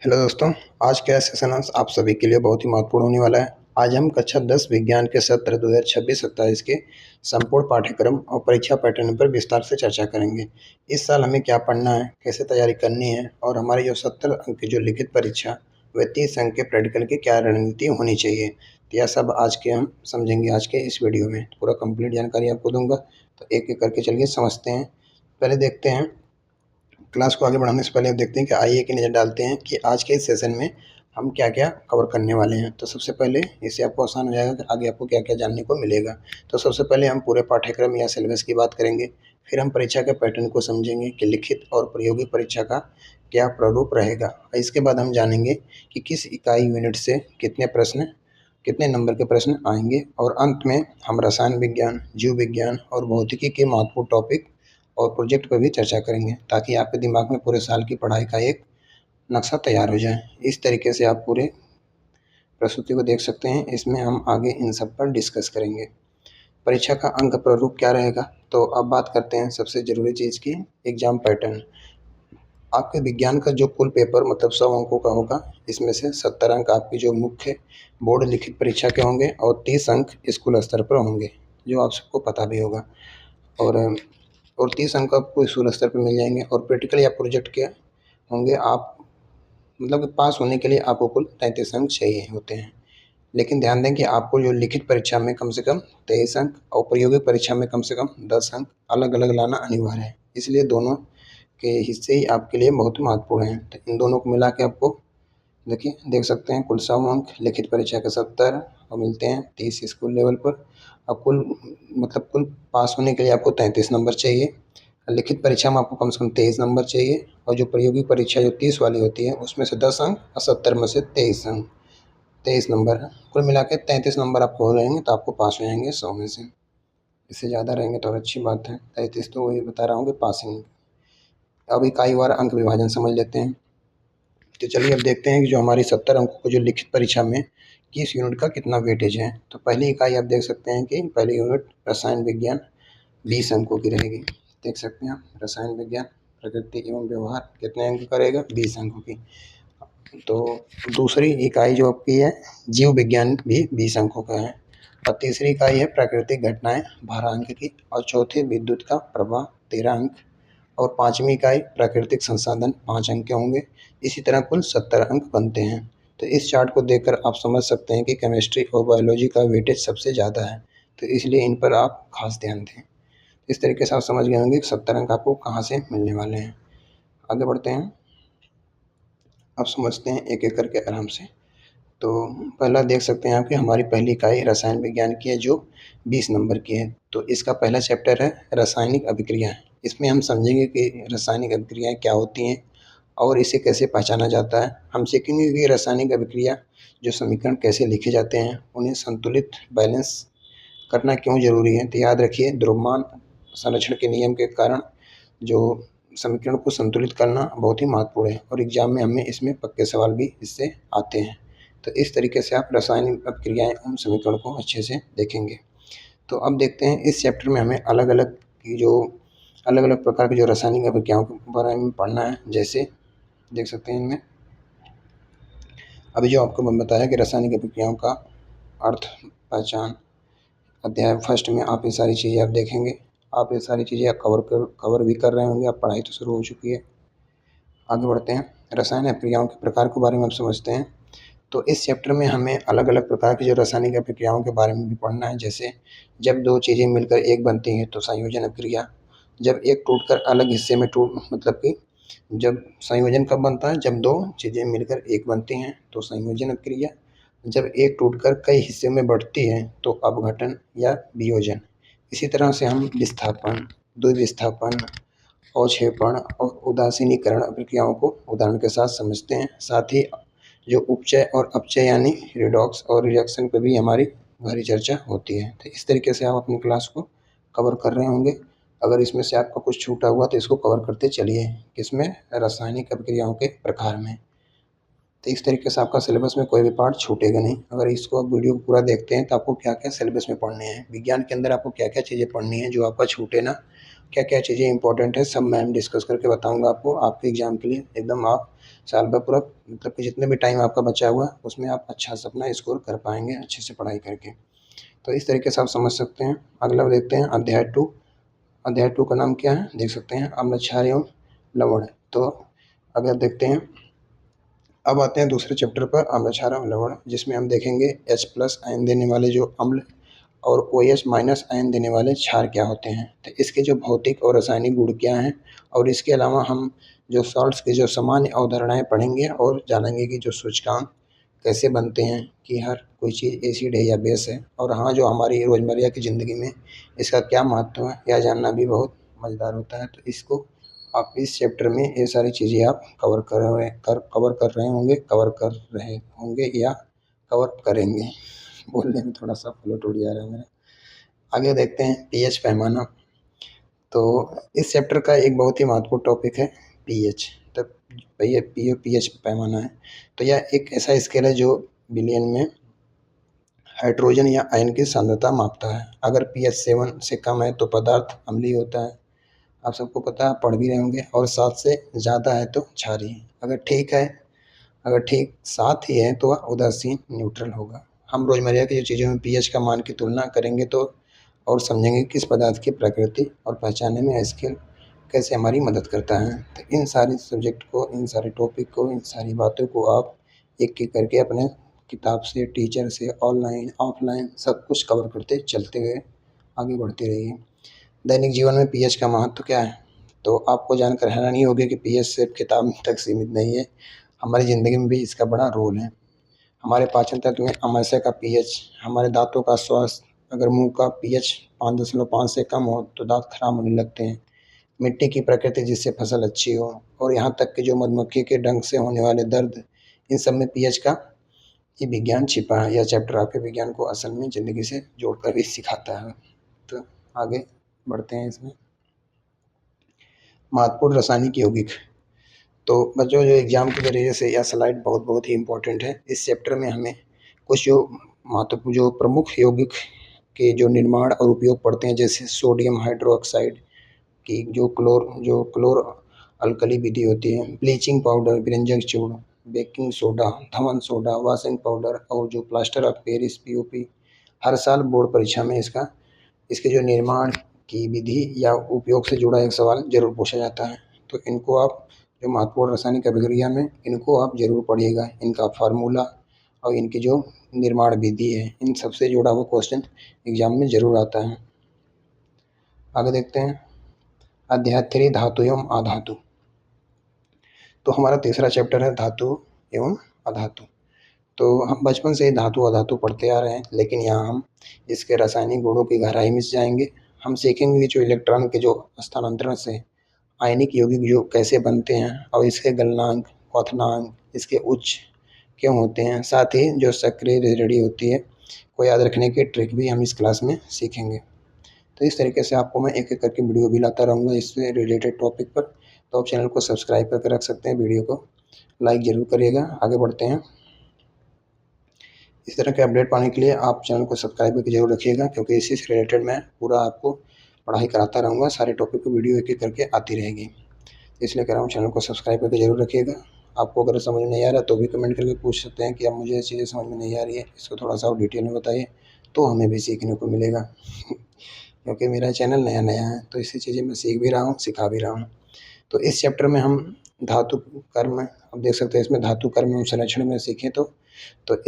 Hello दोस्तों, आज का सेशन आप सभी के लिए बहुत ही महत्वपूर्ण होने वाला है। आज हम कक्षा 10 विज्ञान के सत्र 2026-27 के संपूर्ण पाठ्यक्रम और परीक्षा पैटर्न पर विस्तार से चर्चा करेंगे। इस साल हमें क्या पढ़ना है, कैसे तैयारी करनी है और हमारी जो 70 अंक की जो लिखित परीक्षा व 30 अंक के प्रैक्टिकल की क्या रणनीति होनी चाहिए, तो यह सब आज के हम समझेंगे आज के इस वीडियो में। पूरा कंप्लीट जानकारी आपको दूंगा, तो एक एक करके चलिए समझते हैं। पहले देखते हैं, क्लास को आगे बढ़ाने से पहले अब देखते हैं कि आइए की नज़र डालते हैं कि आज के इस सेशन में हम क्या क्या कवर करने वाले हैं। तो सबसे पहले इससे आपको आसान हो जाएगा कि आगे आपको क्या क्या जानने को मिलेगा। तो सबसे पहले हम पूरे पाठ्यक्रम या सिलेबस की बात करेंगे, फिर हम परीक्षा के पैटर्न को समझेंगे कि लिखित और प्रायोगिक परीक्षा का क्या प्रारूप रहेगा। और इसके बाद हम जानेंगे कि किस इकाई यूनिट से कितने प्रश्न, कितने नंबर के प्रश्न आएंगे। और अंत में हम रसायन विज्ञान, जीव विज्ञान और भौतिकी के महत्वपूर्ण टॉपिक और प्रोजेक्ट पर भी चर्चा करेंगे, ताकि आपके दिमाग में पूरे साल की पढ़ाई का एक नक्शा तैयार हो जाए। इस तरीके से आप पूरे प्रस्तुति को देख सकते हैं। इसमें हम आगे इन सब पर डिस्कस करेंगे। परीक्षा का अंक प्रारूप क्या रहेगा, तो अब बात करते हैं सबसे ज़रूरी चीज़ की, एग्जाम पैटर्न। आपके विज्ञान का जो कुल पेपर मतलब 100 अंकों का होगा, इसमें से 70 अंक आपकी जो मुख्य बोर्ड लिखित परीक्षा के होंगे और 30 अंक स्कूल स्तर पर होंगे, जो आप सबको पता भी होगा। और 30 अंक आपको स्कूल स्तर पर मिल जाएंगे। और प्रैक्टिकल या प्रोजेक्ट के होंगे, आप मतलब पास होने के लिए आपको कुल 33 अंक चाहिए होते हैं। लेकिन ध्यान दें कि आपको जो लिखित परीक्षा में कम से कम 23 अंक और प्रायोगिक परीक्षा में कम से कम 10 अंक अलग अलग लाना अनिवार्य है। इसलिए दोनों के हिस्से ही आपके लिए बहुत महत्वपूर्ण हैं। तो इन दोनों को मिला के आपको देखिए देख सकते हैं, कुल 100 अंक लिखित परीक्षा के 70 और मिलते हैं 30 स्कूल लेवल पर। अब कुल पास होने के लिए आपको 33 नंबर चाहिए। लिखित परीक्षा में आपको कम से कम 23 नंबर चाहिए। और जो प्रायोगिक परीक्षा जो 30 वाली होती है, उसमें से 10 अंक और 70 में से 23 अंक, 23 नंबर कुल मिला के 33 नंबर आपको हो रहेंगे, तो आपको पास हो जाएंगे 100 में से। इससे ज़्यादा रहेंगे तो और अच्छी बात है। 33 तो वही बता रहा हूँ कि पासिंग। अब इकाई वार अंक विभाजन समझ लेते हैं। तो चलिए अब देखते हैं कि जो हमारी 70 अंकों को जो लिखित परीक्षा में किस यूनिट का कितना वेटेज है। तो पहली इकाई आप देख सकते हैं कि पहली यूनिट रसायन विज्ञान 20 अंकों की रहेगी। देख सकते हैं आप, रसायन विज्ञान प्रकृति एवं व्यवहार कितने अंक करेगा, 20 अंकों की। तो दूसरी इकाई जो आपकी है जीव विज्ञान भी 20 अंकों का है। और तीसरी इकाई है प्राकृतिक घटनाएं 12 अंक की। और चौथी विद्युत का प्रवाह 13 अंक। और पाँचवीं इकाई प्राकृतिक संसाधन 5 अंक के होंगे। इसी तरह कुल 70 अंक बनते हैं। तो इस चार्ट को देखकर आप समझ सकते हैं कि केमिस्ट्री और बायोलॉजी का वेटेज सबसे ज़्यादा है, तो इसलिए इन पर आप खास ध्यान दें। इस तरीके से आप समझ गए होंगे कि 70 अंक आपको कहाँ से मिलने वाले हैं। आगे बढ़ते हैं, अब समझते हैं एक एक करके आराम से। तो पहला देख सकते हैं आप कि हमारी पहली इकाई रसायन विज्ञान की है, जो 20 नंबर की है। तो इसका पहला चैप्टर है रासायनिक अभिक्रियाएं। इसमें हम समझेंगे कि रासायनिक अभिक्रियाएं क्या होती हैं और इसे कैसे पहचाना जाता है। हम सीखेंगे कि रासायनिक अभिक्रिया जो समीकरण कैसे लिखे जाते हैं, उन्हें संतुलित बैलेंस करना क्यों ज़रूरी है। तो याद रखिए, द्रव्यमान संरक्षण के नियम के कारण जो समीकरण को संतुलित करना बहुत ही महत्वपूर्ण है, और एग्जाम में हमें इसमें पक्के सवाल भी इससे आते हैं। तो इस तरीके से आप रासायनिक अभिक्रियाएं उन समीकरण को अच्छे से देखेंगे। तो अब देखते हैं, इस चैप्टर में हमें अलग अलग प्रकार की जो रासायनिक अभिक्रियाओं के बारे में पढ़ना है। जैसे देख सकते हैं, इनमें अभी जो आपको मैं बताया कि रासायनिक अभिक्रियाओं का अर्थ पहचान, अध्याय फर्स्ट में आप ये सारी चीज़ें आप देखेंगे। आप ये सारी चीज़ें कवर भी कर रहे होंगे, आप पढ़ाई तो शुरू हो चुकी है। आगे बढ़ते हैं, रासायनिक अभिक्रियाओं के प्रकार के बारे में आप समझते हैं। तो इस चैप्टर में हमें अलग अलग प्रकार की जो रासायनिक अभिक्रियाओं के बारे में भी पढ़ना है। जैसे जब दो चीज़ें मिलकर एक बनती हैं तो संयोजन अभिक्रिया। जब एक टूटकर अलग हिस्से में मतलब कि जब संयोजन कब बनता है, जब दो चीज़ें मिलकर एक बनती हैं तो संयोजन अभिक्रिया। जब एक टूटकर कई हिस्से में बढ़ती है तो अपघटन या वियोजन। इसी तरह से हम विस्थापन, द्विविस्थापन, अवक्षेपण और उदासीनीकरण प्रक्रियाओं को उदाहरण के साथ समझते हैं। साथ ही जो उपचय और अपचय यानी रिडॉक्स और रिएक्शन पर भी हमारी गहरी चर्चा होती है। तो इस तरीके से आप अपनी क्लास को कवर कर रहे होंगे। अगर इसमें से आपका कुछ छूटा हुआ तो इसको कवर करते चलिए। किसमें? रासायनिक अभिक्रियाओं के प्रकार में। तो इस तरीके से आपका सिलेबस में कोई भी पार्ट छूटेगा नहीं। अगर इसको आप वीडियो को पूरा देखते हैं तो आपको क्या-क्या सिलेबस में पढ़ने हैं, विज्ञान के अंदर आपको क्या-क्या चीज़ें पढ़नी है जो आपका छूटे ना, क्या-क्या चीज़ें इंपॉर्टेंट है सब मैं डिस्कस करके बताऊँगा आपको, आपके एग्ज़ाम के लिए एकदम आप साल भर पूरा मतलब कि जितने भी टाइम आपका बचा हुआ है उसमें आप अच्छा से अपना स्कोर कर पाएँगे अच्छे से पढ़ाई करके। तो इस तरीके से आप समझ सकते हैं। अगला देखते हैं अध्याय 2। अध्याय 2 का नाम क्या है? देख सकते हैं अम्ल क्षार एवं लवण। तो अगर देखते हैं, अब आते हैं दूसरे चैप्टर पर अम्ल क्षार एवं लवण, जिसमें हम देखेंगे H+ आयन देने वाले जो अम्ल और OH- आयन देने वाले क्षार क्या होते हैं। तो इसके जो भौतिक और रासायनिक गुण क्या हैं, और इसके अलावा हम जो सॉल्ट्स की जो सामान्य अवधारणाएँ पढ़ेंगे और जानेंगे कि जो सूचकांक कैसे बनते हैं, कि हर कोई चीज़ एसिड है या बेस है, और हाँ, जो हमारी रोज़मर्रा की ज़िंदगी में इसका क्या महत्व है, यह जानना भी बहुत मज़ेदार होता है। तो इसको आप इस चैप्टर में ये सारी चीज़ें आप कवर कर रहे होंगे या कवर करेंगे। बोलने में थोड़ा-सा फ्लो टूट जा रहा है मेरा। आगे देखते हैं पीएच पैमाना। तो इस चैप्टर का एक बहुत ही महत्वपूर्ण टॉपिक है पीएच। तो भैया पीएच पैमाना है। तो यह एक ऐसा स्केल है जो बिलियन में हाइड्रोजन या आयन की सांद्रता मापता है। अगर पीएच 7 से कम है तो पदार्थ अम्लीय होता है, आप सबको पता है, पढ़ भी रहे होंगे, और 7 से ज़्यादा है तो क्षारीय। अगर ठीक है, अगर ठीक 7 ही है तो वह उदासीन न्यूट्रल होगा। हम रोज़मर्रा की जो चीज़ों में पीएच का मान की तुलना करेंगे तो और समझेंगे किस पदार्थ की प्रकृति और पहचानने में स्केल कैसे हमारी मदद करता है। तो इन सारे सब्जेक्ट को, इन सारे टॉपिक को, इन सारी बातों को आप एक-एक करके अपने किताब से, टीचर से, ऑनलाइन, ऑफलाइन सब कुछ कवर करते चलते हुए आगे बढ़ते रहिए। दैनिक जीवन में पीएच का महत्व क्या है? तो आपको जानकर हैरानी होगी कि पीएच सिर्फ किताब तक सीमित नहीं है, हमारी ज़िंदगी में भी इसका बड़ा रोल है। हमारे पाचन तंत्र में आमाशय का पीएच, हमारे दाँतों का स्वास्थ्य, अगर मुँह का पीएच 5.5 से कम हो तो दाँत खराब होने लगते हैं। मिट्टी की प्रकृति जिससे फसल अच्छी हो, और यहाँ तक कि जो मधुमक्खी के डंक से होने वाले दर्द, इन सब में पीएच का ये विज्ञान छिपा है। यह चैप्टर आपके विज्ञान को असल में ज़िंदगी से जोड़कर भी सिखाता है। तो आगे बढ़ते हैं इसमें। महत्वपूर्ण रासायनिक यौगिक। तो बच्चों, जो एग्ज़ाम के नज़रिए से यह स्लाइड बहुत ही इम्पोर्टेंट है। इस चैप्टर में हमें कुछ जो महत्वपूर्ण जो प्रमुख यौगिक के जो निर्माण और उपयोग पढ़ते हैं, जैसे सोडियम हाइड्रोक्साइड की जो क्लोर अल्कली विधि होती है, ब्लीचिंग पाउडर, व्यंजक चूर्ण, baking soda, Dhawan soda, washing powder, और जो प्लास्टर ऑफ पेरिस पीओपी। हर साल बोर्ड परीक्षा में इसके जो निर्माण की विधि या उपयोग से जुड़ा एक सवाल ज़रूर पूछा जाता है। तो इनको आप जो महत्वपूर्ण रासायनिक अभिक्रिया में इनको आप ज़रूर पढ़िएगा, इनका फार्मूला और इनकी जो निर्माण विधि है, इन सबसे जुड़ा हुआ क्वेश्चन एग्जाम में ज़रूर आता है। आगे देखते हैं अध्याय 3 धातु एवं अधातु। तो हमारा तीसरा चैप्टर है धातु एवं अधातु। तो हम बचपन से ही धातु अधातु पढ़ते आ रहे हैं, लेकिन यहाँ हम इसके रासायनिक गुणों की गहराई में जाएंगे। हम सीखेंगे कि जो इलेक्ट्रॉन के जो स्थानांतरण से आयनिक यौगिक जो कैसे बनते हैं, और इसके गलनांक, क्वथनांक, इसके उच्च क्यों होते हैं। साथ ही जो सक्रिय रेडी होती है को याद रखने की ट्रिक भी हम इस क्लास में सीखेंगे। तो इस तरीके से आपको मैं एक-एक करके वीडियो भी लाता रहूँगा इससे रिलेटेड टॉपिक पर। तो आप चैनल को सब्सक्राइब करके रख सकते हैं, वीडियो को लाइक ज़रूर करिएगा। आगे बढ़ते हैं। इस तरह के अपडेट पाने के लिए आप चैनल को सब्सक्राइब करके जरूर रखिएगा, क्योंकि इसी से रिलेटेड मैं पूरा आपको पढ़ाई कराता रहूँगा। सारे टॉपिक को वीडियो एक-एक करके आती रहेगी, इसलिए कह रहा हूँ चैनल को सब्सक्राइब करके जरूर रखिएगा। आपको अगर समझ में नहीं आ रहा तो भी कमेंट करके पूछ सकते हैं कि अब मुझे ये चीज़ें समझ में नहीं आ रही है, इसको थोड़ा सा और डिटेल में बताइए, तो हमें भी सीखने को मिलेगा। क्योंकि मेरा चैनल नया है, तो इसी चीज़ें मैं सीख भी रहा हूँ, सिखा भी रहा हूँ। तो इस चैप्टर में हम धातु कर्म, अब देख सकते हैं इसमें धातु कर्म एवं संरक्षण में सीखें तो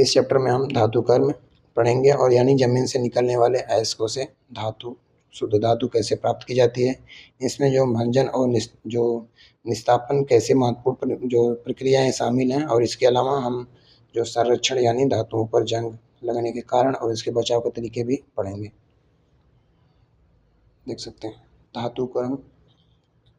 इस चैप्टर में हम धातु कर्म पढ़ेंगे, और यानी ज़मीन से निकलने वाले अयस्कों से धातु, शुद्ध धातु कैसे प्राप्त की जाती है, इसमें जो भंजन और जो निस्तापन कैसे महत्वपूर्ण जो प्रक्रियाएं शामिल हैं, और इसके अलावा हम जो संरक्षण यानी धातुओं पर जंग लगने के कारण और इसके बचाव के तरीके भी पढ़ेंगे। देख सकते हैं धातु कर्म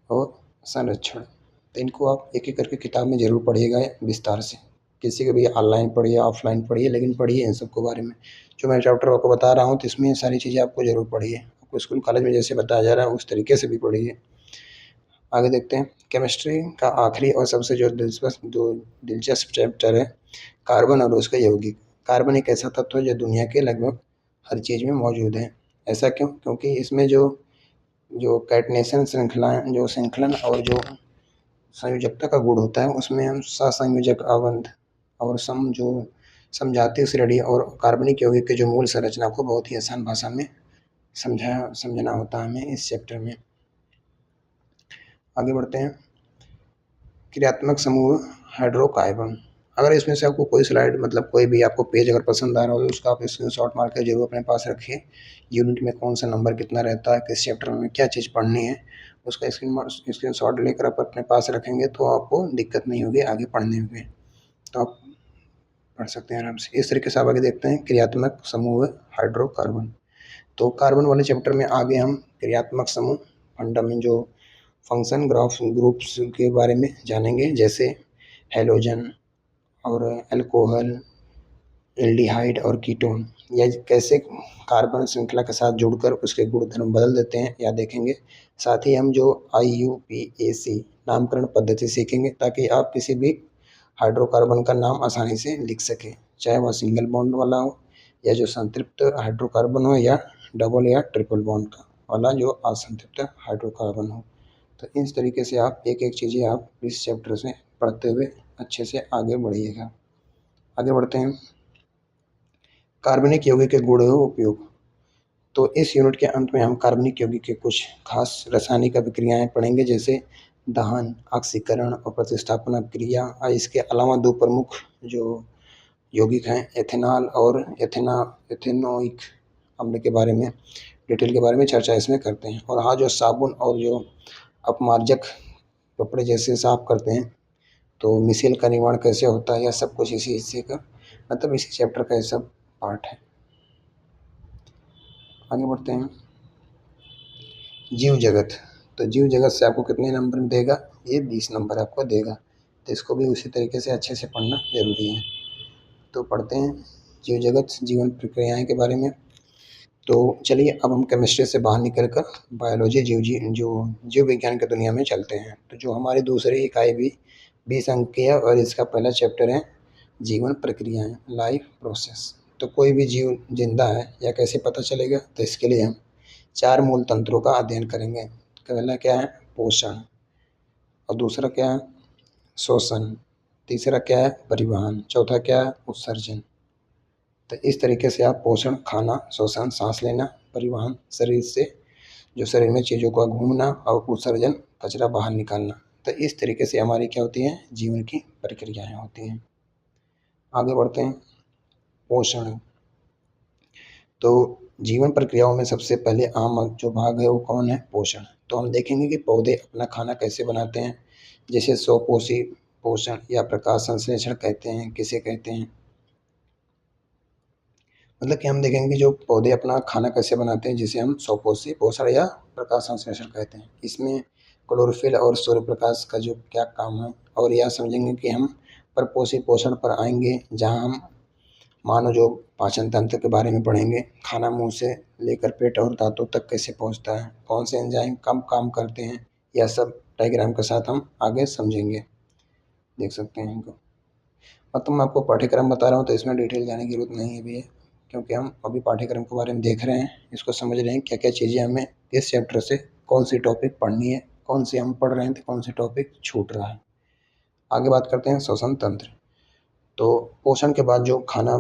और संरक्षण, तो इनको आप एक-एक करके किताब में ज़रूर पढ़िएगा विस्तार से। किसी को भी ऑनलाइन पढ़िए, ऑफलाइन पढ़िए, लेकिन पढ़िए इन सबके बारे में। जो मैं चैप्टर आपको बता रहा हूँ तो इसमें ये सारी चीज़ें आपको ज़रूर पढ़िए। आपको स्कूल कॉलेज में जैसे बताया जा रहा है उस तरीके से भी पढ़िए। आगे देखते हैं केमिस्ट्री का आखिरी और सबसे जो दिलचस्प चैप्टर है कार्बन और उसके यौगिक। कार्बन एक ऐसा तत्व है जो दुनिया के लगभग हर चीज़ में मौजूद है। ऐसा क्यों? क्योंकि इसमें जो जो कैटनेशन श्रृंखलाएं, जो श्रृंखलन और जो संयोजकता का गुण होता है, उसमें हम सहसंयोजक आबंध और समजातीय श्रेणी और कार्बनिक यौगिक के जो मूल संरचना को बहुत ही आसान भाषा में समझना होता है हमें इस चैप्टर में। आगे बढ़ते हैं। क्रियात्मक समूह हाइड्रोकार्बन। अगर इसमें से आपको कोई स्लाइड मतलब कोई भी आपको पेज अगर पसंद आ रहा हो तो उसका आप स्क्रीनशॉट मार के जरूर अपने पास रखिए। यूनिट में कौन सा नंबर कितना रहता है, किस चैप्टर में क्या चीज़ पढ़नी है, उसका स्क्रीनशॉट लेकर आप अपने पास रखेंगे तो आपको दिक्कत नहीं होगी आगे पढ़ने में, तो आप पढ़ सकते हैं आराम से। इस तरीके से आप आगे देखते हैं क्रियात्मक समूह हाइड्रोकार्बन। तो कार्बन वाले चैप्टर में आगे हम क्रियात्मक समूह फंडामेंट जो फंक्शन ग्रुप्स के बारे में जानेंगे, जैसे हेलोजन और अल्कोहल, एल्डिहाइड और कीटोन, या कैसे कार्बन श्रृंखला के साथ जुड़कर उसके गुणधर्म बदल देते हैं या देखेंगे। साथ ही हम जो IUPAC नामकरण पद्धति सीखेंगे ताकि आप किसी भी हाइड्रोकार्बन का नाम आसानी से लिख सकें, चाहे वह सिंगल बॉन्ड वाला हो या जो संतृप्त हाइड्रोकार्बन हो या डबल या ट्रिपल बॉन्ड का वाला जो असंतृप्त हाइड्रोकार्बन हो। तो इस तरीके से आप एक एक चीज़ें आप इस चैप्टर से पढ़ते हुए अच्छे से आगे बढ़िएगा। आगे बढ़ते हैं। कार्बनिक यौगिक के गुण और उपयोग। तो इस यूनिट के अंत में हम कार्बनिक यौगिक के कुछ खास रासायनिक अभिक्रियाएं पढ़ेंगे, जैसे दहन, ऑक्सीकरण और प्रतिस्थापन क्रिया। और इसके अलावा दो प्रमुख जो यौगिक हैं एथेनॉल और एथेनोइक अम्ल के बारे में डिटेल के बारे में चर्चा इसमें करते हैं। और हाँ, जो साबुन और जो अपमार्जक कपड़े जैसे साफ करते हैं तो मिसेल का निर्माण कैसे होता है, यह सब कुछ इसी हिस्से का मतलब इसी चैप्टर का ये सब पार्ट है। आगे बढ़ते हैं। जीव जगत। तो जीव जगत से आपको कितने नंबर देगा? ये 20 नंबर आपको देगा, तो इसको भी उसी तरीके से अच्छे से पढ़ना जरूरी है। तो पढ़ते हैं जीव जगत, जीवन प्रक्रियाएं के बारे में। तो चलिए अब हम केमिस्ट्री से बाहर निकल कर बायोलॉजी जीव विज्ञान की दुनिया में चलते हैं। तो जो हमारी दूसरी इकाई भी 20 अंक की है और इसका पहला चैप्टर है जीवन प्रक्रियाएं, लाइफ प्रोसेस। तो कोई भी जीव जिंदा है या कैसे पता चलेगा? तो इसके लिए हम 4 मूल तंत्रों का अध्ययन करेंगे। पहला क्या है? पोषण। और दूसरा क्या है? शोषण। तीसरा क्या है? परिवहन। चौथा क्या है? उत्सर्जन। तो इस तरीके से आप पोषण, खाना, शोषण, सांस लेना, परिवहन शरीर से जो शरीर में चीज़ों का घूमना, और उत्सर्जन कचरा बाहर निकालना। तो इस तरीके से हमारी क्या होती है? जीवन की प्रक्रियाएं होती हैं। आगे बढ़ते हैं। पोषण। तो जीवन प्रक्रियाओं में सबसे पहले आम जो भाग है वो कौन है? पोषण। तो हम देखेंगे कि पौधे अपना खाना कैसे बनाते हैं, जैसे स्वपोषी पोषण या प्रकाश संश्लेषण कहते हैं, किसे कहते हैं, मतलब कि हम देखेंगे जो पौधे अपना खाना कैसे बनाते हैं, जिसे हम स्वपोषी पोषण या प्रकाश संश्लेषण कहते हैं। इसमें क्लोरोफिल और सूर्य प्रकाश का जो क्या काम है, और यह समझेंगे कि हम परपोषी पोषण पर आएंगे, जहाँ हम मानो जो पाचन तंत्र के बारे में पढ़ेंगे, खाना मुंह से लेकर पेट और दांतों तक कैसे पहुंचता है, कौन से एंजाइम कम काम करते हैं, यह सब डायग्राम के साथ हम आगे समझेंगे। देख सकते हैं इनको। मतलब मैं आपको पाठ्यक्रम बता रहा हूँ तो इसमें डिटेल जाने की जरूरत नहीं है भी है, क्योंकि हम अभी पाठ्यक्रम के बारे में देख रहे हैं, इसको समझ रहे हैं क्या क्या चीज़ें हमें इस चैप्टर से कौन सी टॉपिक पढ़नी है, कौन सी हम पढ़ रहे हैं तो कौन सी टॉपिक छूट रहा है। आगे बात करते हैं श्वसन तंत्र। तो पोषण के बाद जो खाना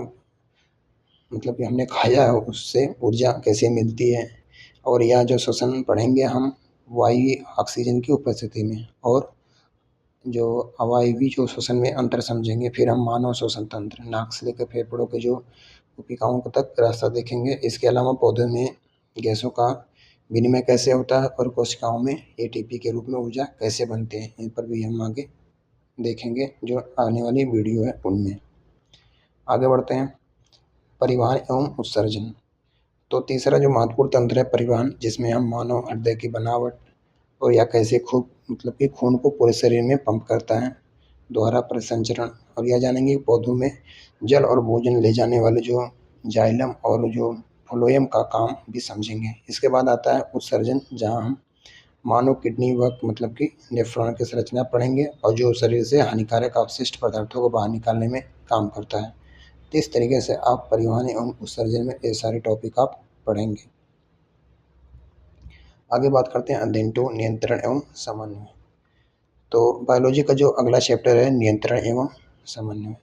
मतलब कि हमने खाया है उससे ऊर्जा कैसे मिलती है, और यह जो श्वसन पढ़ेंगे हम वायु ऑक्सीजन की उपस्थिति में, और जो अवायवीय जो श्वसन में अंतर समझेंगे। फिर हम मानव श्वसन तंत्र, नाक से लेकर फेफड़ों के जो कोशिकाओं तक रास्ता देखेंगे। इसके अलावा पौधों में गैसों का विनिमय कैसे होता है, और कोशिकाओं में ATP के रूप में ऊर्जा कैसे बनते हैं, इन पर भी हम आगे देखेंगे जो आने वाली वीडियो है उनमें। आगे बढ़ते हैं। परिवहन एवं उत्सर्जन। तो तीसरा जो महत्वपूर्ण तंत्र है परिवहन, जिसमें हम मानव हृदय की बनावट और या कैसे खूब मतलब कि खून को पूरे शरीर में पंप करता है, दोहरा परिसंचरण, और यह जानेंगे पौधों में जल और भोजन ले जाने वाले जो जाइलम और जो फ्लोएम का काम भी समझेंगे। इसके बाद आता है उत्सर्जन, जहाँ हम मानव किडनी व मतलब कि नेफ्रॉन की संरचना पढ़ेंगे और जो शरीर से हानिकारक अपशिष्ट पदार्थों को बाहर निकालने में काम करता है। तो इस तरीके से आप परिवहन एवं उत्सर्जन में ये सारे टॉपिक आप पढ़ेंगे। आगे बात करते हैं अध्ययन 2 नियंत्रण एवं समन्वय। तो बायोलॉजी का जो अगला चैप्टर है नियंत्रण एवं समन्वय।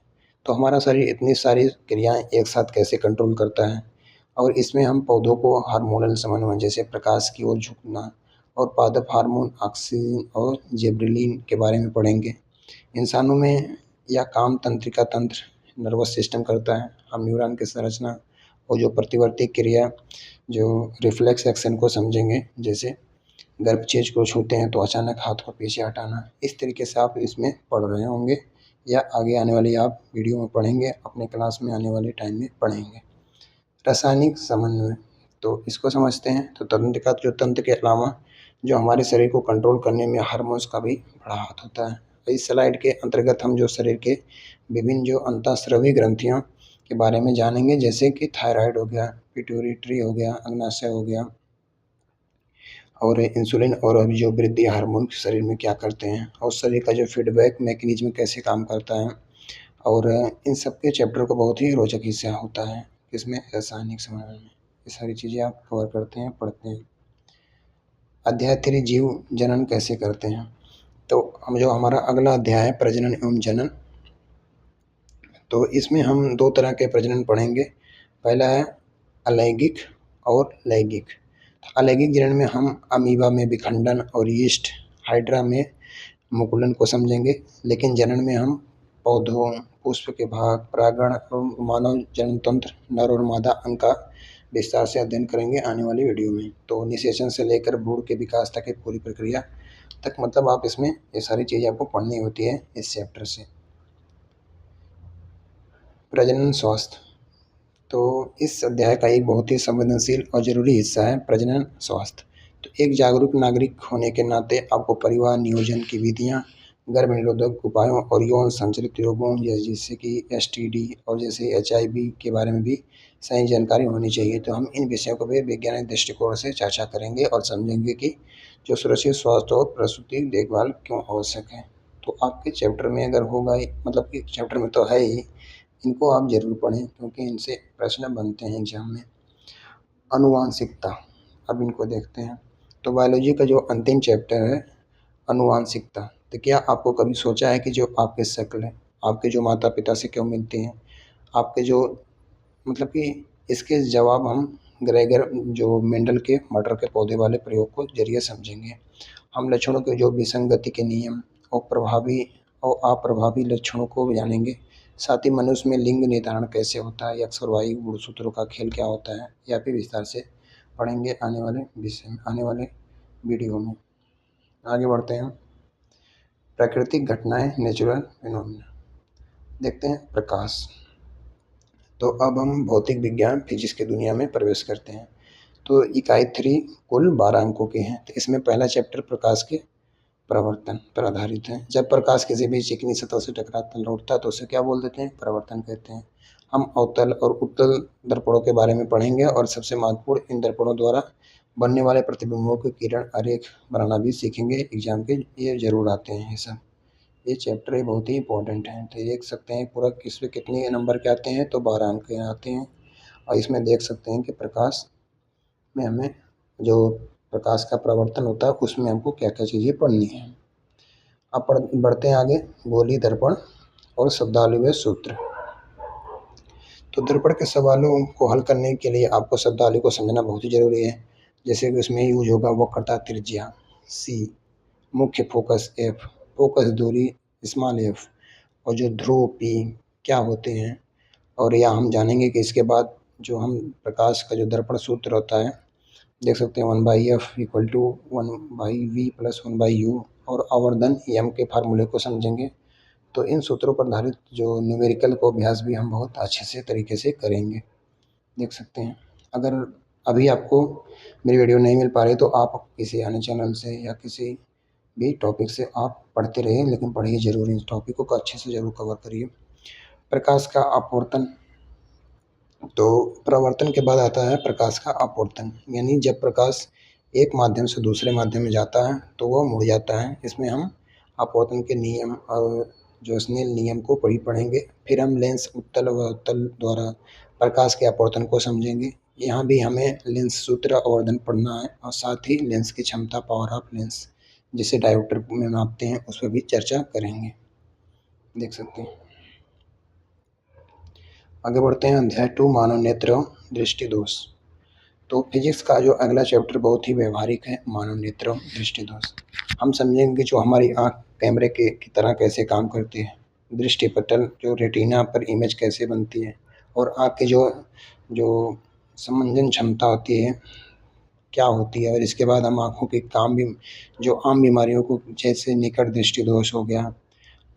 तो हमारा शरीर इतनी सारी क्रियाएं एक साथ कैसे कंट्रोल करता है और इसमें हम पौधों को हार्मोनल समन्वय जैसे प्रकाश की ओर झुकना और पादप हार्मोन ऑक्सीजन और जिबरेलिन के बारे में पढ़ेंगे। इंसानों में यह काम तंत्रिका तंत्र नर्वस सिस्टम करता है। हम न्यूरॉन की संरचना और जो प्रतिवर्ती क्रिया जो रिफ्लेक्स एक्शन को समझेंगे, जैसे गर्म चीज़ को छूते हैं तो अचानक हाथ को पीछे हटाना। इस तरीके से आप इसमें पढ़ रहे होंगे या आगे आने वाली आप वीडियो में पढ़ेंगे, अपने क्लास में आने वाले टाइम में पढ़ेंगे। रासायनिक समन्वय, तो इसको समझते हैं। तो तंत्रिका जो तंत्र के अलावा जो हमारे शरीर को कंट्रोल करने में हार्मोन्स का भी बड़ा हाथ होता है। इस स्लाइड के अंतर्गत हम जो शरीर के विभिन्न जो अंतःस्रावी ग्रंथियों के बारे में जानेंगे, जैसे कि थायराइड हो गया, पिट्यूटरी हो गया, अग्नाशय हो गया और इंसुलिन और अभी जो वृद्धि हार्मोन शरीर में क्या करते हैं और शरीर का जो फीडबैक मैकेनिज्म कैसे काम करता है और इन सब के चैप्टर को बहुत ही रोचक हिस्सा होता है इसमें रासायनिक समन्वय में। ये सारी चीज़ें आप कवर करते हैं, पढ़ते हैं। अध्याय 3 जीव जनन कैसे करते हैं। तो हम जो हमारा अगला अध्याय है प्रजनन एवं जनन, तो इसमें हम दो तरह के प्रजनन पढ़ेंगे। पहला है अलैंगिक और लैंगिक। अलैंगिक जनन में हम अमीबा में विखंडन और यीस्ट, हाइड्रा में मुकुलन को समझेंगे, लेकिन जनन में हम पौधों, पुष्प के भाग, परागण और मानव जनन तंत्र, नर और मादा अंग का विस्तार से अध्ययन करेंगे आने वाली वीडियो में। तो निषेचन से लेकर भ्रूण के विकास तक की पूरी प्रक्रिया तक, मतलब आप इसमें ये सारी चीज़ें आपको पढ़नी होती है इस चैप्टर से। प्रजनन स्वास्थ्य, तो इस अध्याय का एक बहुत ही संवेदनशील और जरूरी हिस्सा है प्रजनन स्वास्थ्य। तो एक जागरूक नागरिक होने के नाते आपको परिवार नियोजन की विधियाँ, गर्भ निरोधक उपायों और यौन संचालित रोगों जैसे कि एसटीडी और जैसे एचआईवी के बारे में भी सही जानकारी होनी चाहिए। तो हम इन विषयों को भी वैज्ञानिक दृष्टिकोण से चर्चा करेंगे और समझेंगे कि जो सुरक्षित स्वास्थ्य और प्रसूति देखभाल क्यों आवश्यक है। तो आपके चैप्टर में अगर होगा, मतलब कि चैप्टर में तो है ही, इनको आप जरूर पढ़ें क्योंकि इनसे प्रश्न बनते हैं एग्जाम में। अनुवांशिकता, अब इनको देखते हैं। तो बायोलॉजी का जो अंतिम चैप्टर है अनुवांशिकता। तो क्या आपको कभी सोचा है कि जो आपके शक्ल है, आपके जो माता पिता से क्यों मिलती हैं, आपके जो मतलब कि इसके जवाब हम ग्रेगर जो मेंडल के मटर के पौधे वाले प्रयोग को जरिए समझेंगे। हम लक्षणों के जो विसंगति के नियम और प्रभावी और अप्रभावी लक्षणों को भी जानेंगे। साथ ही मनुष्य में लिंग निर्धारण कैसे होता है, एक्स और वाई गुणसूत्रों का खेल क्या होता है, यह भी विस्तार से पढ़ेंगे आने वाले विषय में, आने वाले वीडियो में। आगे बढ़ते हैं। प्राकृतिक घटनाएं, नेचुरल फिनोमिना, देखते हैं प्रकाश। तो अब हम भौतिक विज्ञान फिजिक्स की दुनिया में प्रवेश करते हैं। तो इकाई 3 कुल 12 अंकों के हैं। तो इसमें पहला चैप्टर प्रकाश के प्रवर्तन पर आधारित है। जब प्रकाश किसी भी चिकनी सतह से टकराता लौटता है तो उसे क्या बोल देते हैं, परावर्तन कहते हैं। हम अवतल और उत्तल दर्पणों के बारे में पढ़ेंगे और सबसे महत्वपूर्ण इन दर्पणों द्वारा बनने वाले प्रतिबिंबों के किरण आरेख बनाना भी सीखेंगे। एग्जाम के ये जरूर आते हैं ये सब। ये चैप्टर ही बहुत ही इंपॉर्टेंट है। तो देख सकते हैं पूरा इसमें कितने नंबर के आते हैं, तो 12 अंक के आते हैं। और इसमें देख सकते हैं कि प्रकाश में हमें जो प्रकाश का प्रवर्तन होता है उसमें हमको क्या क्या चीज़ें पढ़नी है। अब बढ़ते हैं आगे। गोली, दर्पण और शब्दावली व सूत्र। तो दर्पण के सवालों को हल करने के लिए आपको शब्दावली को समझना बहुत ही जरूरी है। जैसे कि उसमें यूज होगा वक्रता त्रिज्या सी, मुख्य फोकस एफ, फोकस दूरी स्मॉल एफ और जो ध्रुव पी क्या होते हैं। और यह हम जानेंगे कि इसके बाद जो हम प्रकाश का जो दर्पण सूत्र होता है, देख सकते हैं 1/f equal to 1/v plus 1/u और आवर्धन एम के फार्मूले को समझेंगे। तो इन सूत्रों पर आधारित जो न्यूमेरिकल को अभ्यास भी हम बहुत अच्छे से तरीके से करेंगे। देख सकते हैं। अगर अभी आपको मेरी वीडियो नहीं मिल पा रही तो आप किसी अन्य चैनल से या किसी भी टॉपिक से आप पढ़ते रहिए, लेकिन पढ़िए जरूर, इन टॉपिकों को अच्छे से जरूर कवर करिए। प्रकाश का अपवर्तन, तो परावर्तन के बाद आता है प्रकाश का अपवर्तन, यानी जब प्रकाश एक माध्यम से दूसरे माध्यम में जाता है तो वो मुड़ जाता है। इसमें हम अपवर्तन के नियम और जो स्नेल नियम को पढ़ेंगे। फिर हम लेंस उत्तल व अवतल द्वारा प्रकाश के अपवर्तन को समझेंगे। यहाँ भी हमें लेंस सूत्र आवर्धन पढ़ना है और साथ ही लेंस की क्षमता, पावर ऑफ लेंस, जिसे डायोप्टर में नापते हैं, उस पर भी चर्चा करेंगे। देख सकते हैं। आगे बढ़ते हैं। अध्याय 2 मानव नेत्र दृष्टि दोष। तो फिजिक्स का जो अगला चैप्टर बहुत ही व्यवहारिक है, मानव नेत्र दृष्टि दोष। हम समझेंगे कि जो हमारी आँख कैमरे की तरह कैसे काम करती है, दृष्टि पटल जो रेटिना पर इमेज कैसे बनती है, और आँख की जो जो समंजन क्षमता होती है क्या होती है। और इसके बाद हम आँखों के काम भी, जो आम बीमारियों को जैसे निकट दृष्टि दोष हो गया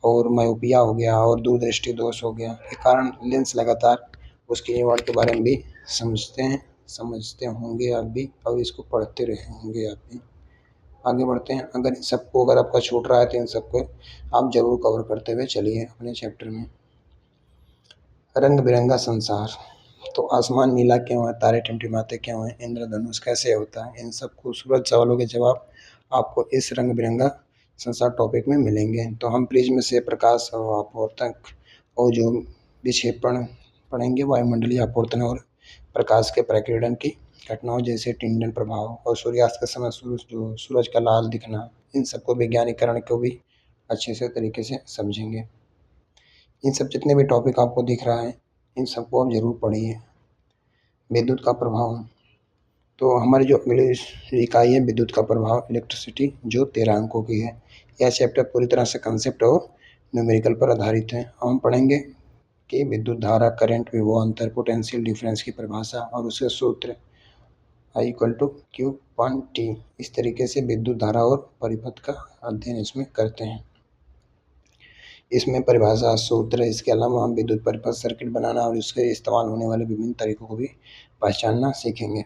और मायोपिया हो गया और दूरदृष्टि दोष हो गया, के कारण लेंस लगातार उसके निवारण के बारे में भी समझते होंगे आप भी, और इसको पढ़ते रहे होंगे आप भी। आगे बढ़ते हैं। अगर सबको अगर आपका छूट रहा है तो इन सबको आप जरूर कवर करते हुए चलिए अपने चैप्टर में। रंग बिरंगा संसार। तो आसमान नीला क्यों है, तारे टिमटिमाते क्यों हैं, इंद्रधनुष कैसे होता है, इन सब खूबसूरत सवालों के जवाब आपको इस रंग बिरंगा संसार टॉपिक में मिलेंगे। तो हम प्रिज्म से प्रकाश और अपवर्तक और जो विक्षेपण पढ़ेंगे, वायुमंडलीय अपवर्तन और प्रकाश के प्रकीर्णन की घटनाओं जैसे टिंडन प्रभाव और सूर्यास्त के समय सूरज का लाल दिखना, इन सबको वैज्ञानिकरण को भी अच्छे से तरीके से समझेंगे। इन सब जितने भी टॉपिक आपको दिख रहा है, इन सबको आप जरूर पढ़िए। विद्युत का प्रभाव। तो हमारी जो अगली इकाई है विद्युत का प्रभाव, इलेक्ट्रिसिटी, जो 13 अंकों की है। यह चैप्टर पूरी तरह से कंसेप्ट और न्यूमेरिकल पर आधारित है। हम पढ़ेंगे कि विद्युत धारा, करंट, विभवांतर, पोटेंशियल डिफरेंस की परिभाषा और उसके सूत्र I = Q/T। इस तरीके से विद्युत धारा और परिपथ का अध्ययन इसमें करते हैं। इसमें परिभाषा, सूत्र, इसके अलावा हम विद्युत परिपथ सर्किट बनाना और उसके इस्तेमाल होने वाले विभिन्न तरीकों को भी पहचानना सीखेंगे।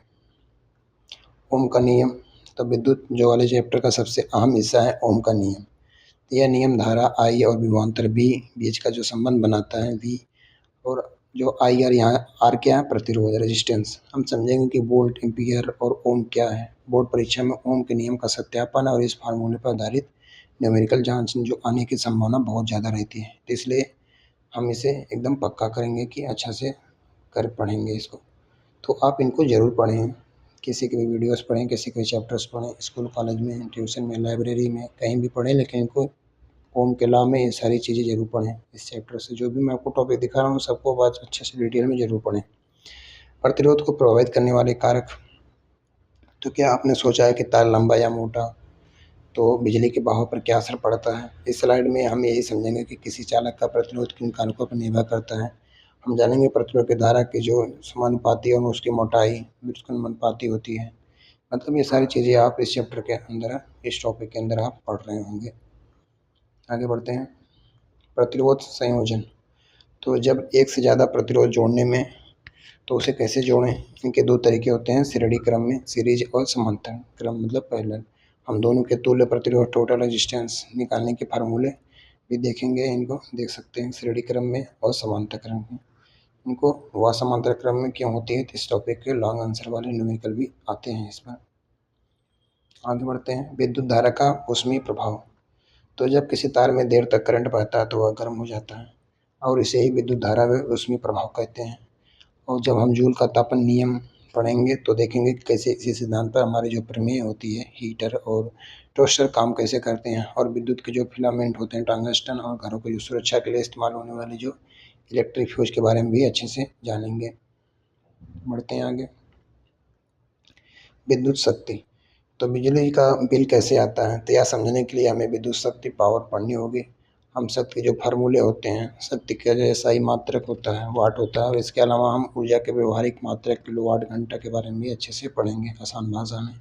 ओम का नियम। तो विद्युत जो वाले चैप्टर का सबसे अहम हिस्सा है ओम का नियम। यह नियम धारा I और विभवांतर V बीच का जो संबंध बनाता है, V और जो आई आर, यहाँ आर क्या है, प्रतिरोध, रेजिस्टेंस। हम समझेंगे कि वोल्ट, एम्पियर और ओम क्या है। बोर्ड परीक्षा में ओम के नियम का सत्यापन और इस फार्मूले पर आधारित न्यूमेरिकल जांच जो आने की संभावना बहुत ज़्यादा रहती है, तो इसलिए हम इसे एकदम पक्का करेंगे कि अच्छा से पढ़ेंगे इसको। तो आप इनको ज़रूर पढ़ें, किसी के भी वीडियोस पढ़ें, किसी के भी चैप्टर्स पढ़ें, स्कूल कॉलेज में, ट्यूशन में, लाइब्रेरी में, कहीं भी पढ़ें, लेकिन इनको ओम के लॉ में ये सारी चीज़ें जरूर पढ़ें। इस चैप्टर से जो भी मैं आपको टॉपिक दिखा रहा हूँ सबको बहुत अच्छे से डिटेल में जरूर पढ़ें। प्रतिरोध को प्रभावित करने वाले कारक। तो क्या आपने सोचा है कि तार लंबा या मोटा तो बिजली के बहाव पर क्या असर पड़ता है। इस स्लाइड में हम यही समझेंगे कि किसी चालक का प्रतिरोध किन कारकों पर निर्भर करता है। हम जानेंगे प्रतिरोध की धारा की जो समानुपाती और उसकी मोटाई व्युत्क्रमानुपाती होती है। मतलब ये सारी चीज़ें आप इस चैप्टर के अंदर, इस टॉपिक के अंदर आप पढ़ रहे होंगे। आगे बढ़ते हैं। प्रतिरोध संयोजन। तो जब एक से ज़्यादा प्रतिरोध जोड़ने में, तो उसे कैसे जोड़ें। इनके दो तरीके होते हैं, श्रेणी क्रम में, सीरीज, और समांतर क्रम मतलब पैरेलल। हम दोनों के तुल्य प्रतिरोध, टोटल रेजिस्टेंस निकालने के फार्मूले भी देखेंगे। इनको देख सकते हैं श्रेणी क्रम में और समांतर क्रम में। इनको वह समांतर क्रम में क्यों होती है, तो इस टॉपिक के लॉन्ग आंसर वाले न्यूमेरिकल भी आते हैं इस पर। आगे बढ़ते हैं। विद्युत धारा का ऊष्मीय प्रभाव। तो जब किसी तार में देर तक करंट बहता है तो वह गर्म हो जाता है और इसे ही विद्युत धारा व ऊष्मीय प्रभाव कहते हैं। और जब हम जूल का तापन नियम पढ़ेंगे तो देखेंगे कि कैसे इसी सिद्धांत पर हमारी जो प्रमेय होती है, हीटर और टोस्टर काम कैसे करते हैं, और विद्युत के जो फिलामेंट होते हैं, टंगस्टन, और घरों की जो सुरक्षा के लिए इस्तेमाल होने वाले जो इलेक्ट्रिक फ्यूज के बारे में भी अच्छे से जानेंगे। बढ़ते हैं आगे। विद्युत शक्ति। तो बिजली का बिल कैसे आता है, तो यह समझने के लिए हमें विद्युत शक्ति, पावर पढ़नी होगी। हम शक्ति के जो फार्मूले होते हैं, शक्ति का जो SI मात्रक होता है, वाट होता है, और इसके अलावा हम ऊर्जा के व्यवहारिक मात्रक, किलोवाट घंटा के बारे में भी अच्छे से पढ़ेंगे आसान भाषा में।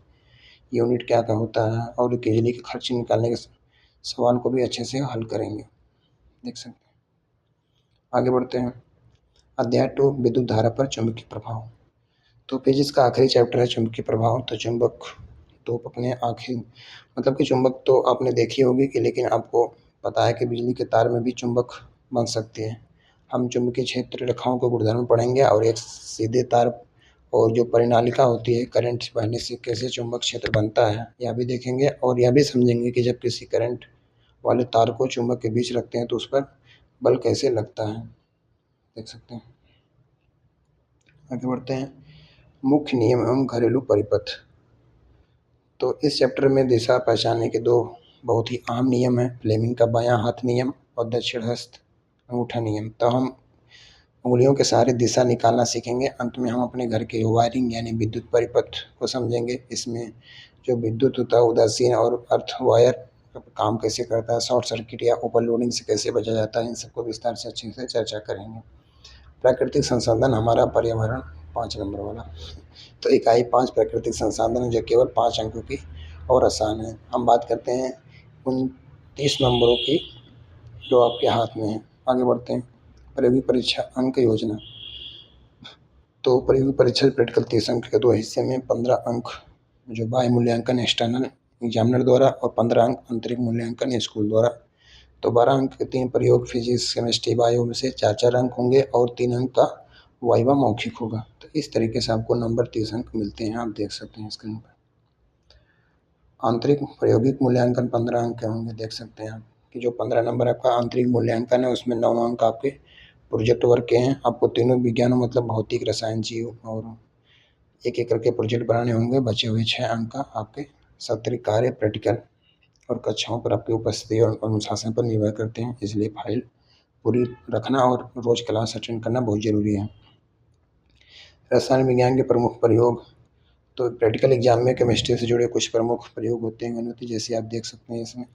यूनिट क्या क्या होता है, और बिजली के खर्च निकालने के सवाल को भी अच्छे से हल करेंगे। देख सकते हैं। आगे बढ़ते हैं। अध्याय 2 विद्युत धारा पर चुंबकीय प्रभाव। तो फिजिक्स का आखिरी चैप्टर है चुंबकीय प्रभाव। तो चुंबक तो अपने आखिर मतलब कि चुंबक तो आपने देखी होगी कि, लेकिन आपको पता है कि बिजली के तार में भी चुंबक बन सकते हैं। हम चुंबकीय क्षेत्र रेखाओं को गुणधर्म पढ़ेंगे और एक सीधे तार और जो परिनालिका होती है, करंट बहने से कैसे चुंबक क्षेत्र बनता है, यह भी देखेंगे। और यह भी समझेंगे कि जब किसी करंट वाले तार को चुंबक के बीच रखते हैं तो उस पर बल कैसे लगता है, देख सकते हैं। आगे बढ़ते हैं, मुख्य नियम एवं घरेलू परिपथ। तो इस चैप्टर में दिशा पहचानने के दो बहुत ही आम नियम हैं, फ्लेमिंग का बायां हाथ नियम और दक्षिण हस्त अंगूठा नियम। तो हम उंगलियों के सहारे दिशा निकालना सीखेंगे। अंत में हम अपने घर के वायरिंग यानी विद्युत परिपथ को समझेंगे। इसमें जो विद्युत होता है, उदासीन और अर्थ वायर काम कैसे करता है, शॉर्ट सर्किट या ओवरलोडिंग से कैसे बचा जाता है, इन सबको विस्तार से अच्छे से चर्चा करेंगे। प्राकृतिक संसाधन, हमारा पर्यावरण 5 नंबर वाला। तो इकाई 5 प्राकृतिक संसाधन है जो केवल 5 अंकों की और आसान है। हम बात करते हैं 29 नंबरों की जो आपके हाथ में है। आगे बढ़ते हैं, प्रयोगी परीक्षा अंक योजना। तो प्रयोगी परीक्षा प्रैक्टिकल 30 अंक के 2 हिस्से में 15 अंक जो बाह्य मूल्यांकन एक्सटर्नल एग्जामिनर द्वारा और 15 अंक आंतरिक मूल्यांकन स्कूल द्वारा। तो 12 अंक के 3 प्रयोग फिजिक्स केमिस्ट्री बायो में से 4-4 अंक होंगे और 3 अंक का वाइवा मौखिक होगा। तो इस तरीके से आपको नंबर 30 अंक मिलते हैं, आप देख सकते हैं स्क्रीन पर। आंतरिक प्रायोगिक मूल्यांकन 15 अंक के होंगे, देख सकते हैं आप कि जो 15 नंबर आपका आंतरिक मूल्यांकन है उसमें 9 अंक आपके प्रोजेक्ट वर्क के हैं। आपको तीनों विज्ञानों मतलब भौतिक, रसायन, जीव और एक एक करके प्रोजेक्ट बनाने होंगे। बचे हुए 6 अंक का आपके सत्रीय कार्य, प्रैक्टिकल और कक्षाओं पर आपकी उपस्थिति और अनुशासन पर निर्भर करते हैं, इसलिए फाइल पूरी रखना और रोज क्लास अटेंड करना बहुत जरूरी है। रसायन विज्ञान के प्रमुख प्रयोग, तो प्रैक्टिकल एग्जाम में केमिस्ट्री से जुड़े कुछ प्रमुख प्रयोग होते हैं गणित, जैसे आप देख सकते हैं इसमें।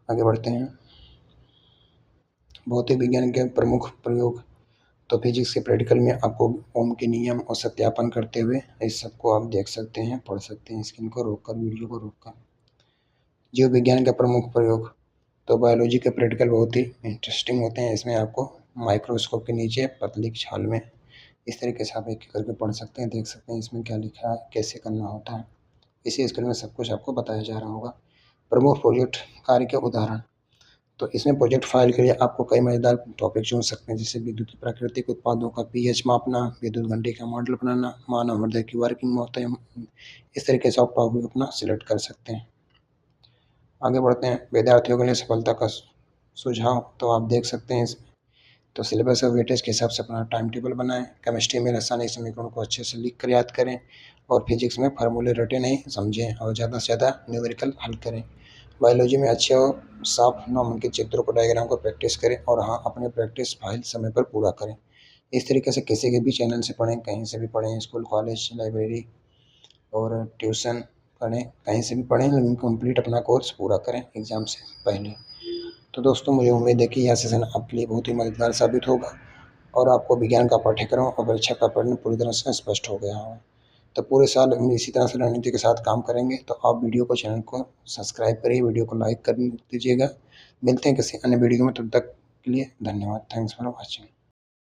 आगे बढ़ते हैं, भौतिक विज्ञान के प्रमुख प्रयोग। तो फिजिक्स के प्रैक्टिकल में आपको ओम के नियम और सत्यापन करते हुए इस सबको आप देख सकते हैं, पढ़ सकते हैं स्क्रीन को रोककर, वीडियो को रोककर। जीव विज्ञान का प्रमुख प्रयोग, तो बायोलॉजी के प्रैक्टिकल बहुत ही इंटरेस्टिंग होते हैं। इसमें आपको माइक्रोस्कोप के नीचे पतली छाल में इस तरीके से आप एक एक करके पढ़ सकते हैं, देख सकते हैं इसमें क्या लिखा है, कैसे करना होता है। इसी स्कूल में सब कुछ आपको बताया जा रहा होगा। प्रमुख प्रोजेक्ट कार्य के उदाहरण, तो इसमें प्रोजेक्ट फाइल के लिए आपको कई मजेदार टॉपिक चुन सकते हैं, जैसे विद्युत प्राकृतिक उत्पादों का पीएच मापना, विद्युत घंटे का मॉडल बनाना, मानव हृदय की वर्किंग होता है। इस तरीके से आप टॉपिक अपना सिलेक्ट कर सकते हैं। आगे बढ़ते हैं, विद्यार्थियों के लिए सफलता का सुझाव। तो आप देख सकते हैं इसमें, तो सिलेबस और वेटेज के हिसाब से अपना टाइम टेबल बनाएं। केमिस्ट्री में रासायनिक समीकरणों को अच्छे से लिख कर याद करें और फिजिक्स में फार्मूले रटे नहीं, समझें और ज़्यादा से ज़्यादा न्यूमेरिकल हल करें। बायोलॉजी में अच्छे और साफ नामांकित चित्रों को, डायग्राम को प्रैक्टिस करें और हाँ, अपने प्रैक्टिस फाइल समय पर पूरा करें। इस तरीके से किसी के भी चैनल से पढ़ें, कहीं से भी पढ़ें, स्कूल, कॉलेज, लाइब्रेरी और ट्यूशन पढ़ें, कहीं से भी पढ़ें, लेकिन कंप्लीट अपना कोर्स पूरा करें एग्ज़ाम से पहले। तो दोस्तों, मुझे उम्मीद है कि यह सेशन आपके लिए बहुत ही मददगार साबित होगा और आपको विज्ञान का पाठ्यक्रम और परीक्षा का पैटर्न पूरी तरह से स्पष्ट हो गया है। तो पूरे साल हम इसी तरह से रणनीति के साथ काम करेंगे। तो आप वीडियो को, चैनल को सब्सक्राइब करिए, वीडियो को लाइक कर दीजिएगा। मिलते हैं किसी अन्य वीडियो में, तब तक के लिए धन्यवाद। Thanks for watching.